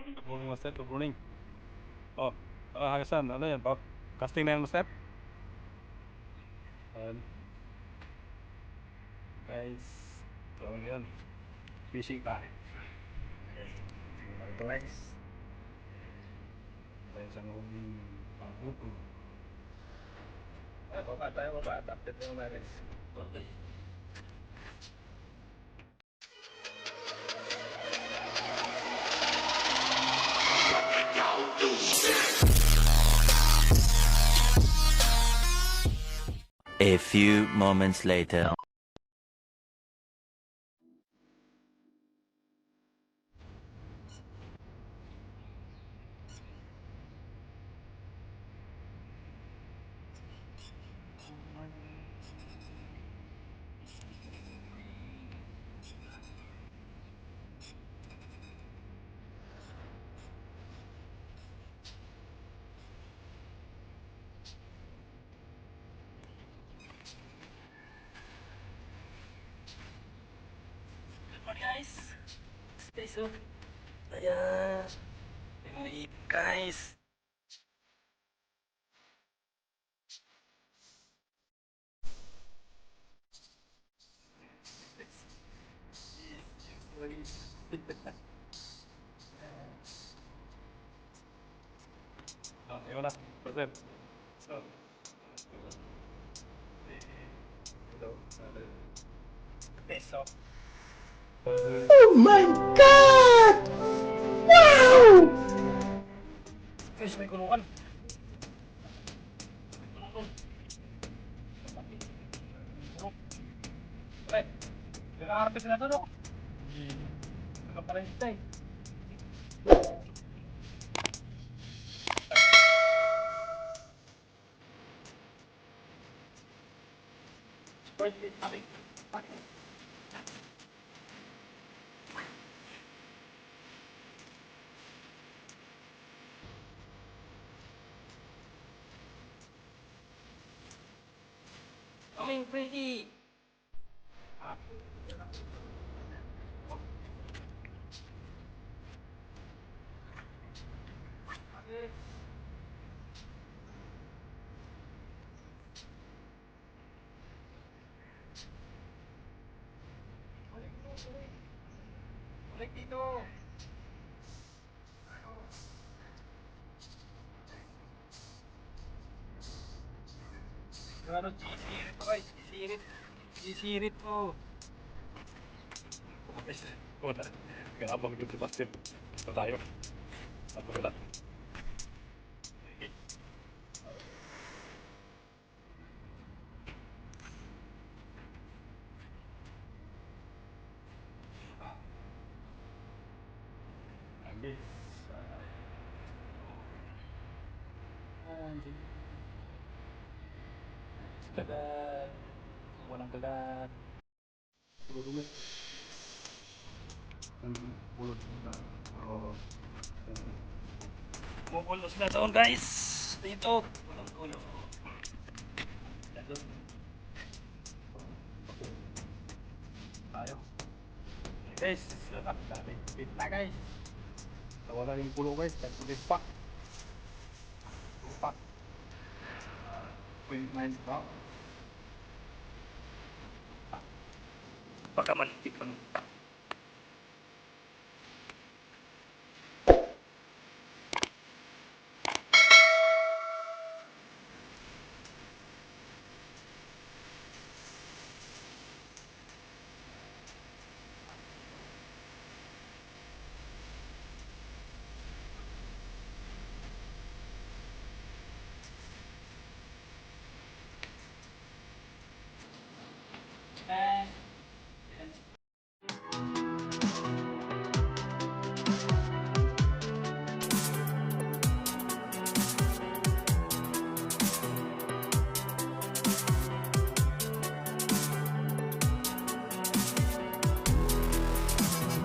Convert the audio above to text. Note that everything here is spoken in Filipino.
Good morning, master. Good morning. Oh, Hasan, ano yan? Casting na yung step? Ayan. Guys, so yun. Fishing tayo. Ito guys. Tayo sa ngoming pangbuto. Ay, baba tayo, baba. Tapit yung guys. Okay. A few moments later. Guys, stay so. Ayan. Iniip guys. Okay, wala. Percent. So, ito. Peso. Oh my god! Wow! Fish, may kulungan. Pre, nakakarapis na ito, no? Nakapalayos tayo. Sport fit, sabi. Coming pretty. Balik dito. Ano, sisirit to guys. Sisirit. Sisirit to. Guys, wala. Habang dito si Pastor. Ito tayo. Tapos wala. Guys. Anjing. Dadan. Walang dadan. Tulungan. Bulot na. Oo. Kumukulo sila doon guys. Dito. Walang kulo. Dito. Tayo. Guys, dami. Pita guys. Tawagan yung pulo guys. Tagpulis pa. Lupa. 0.9 pa. Baka man.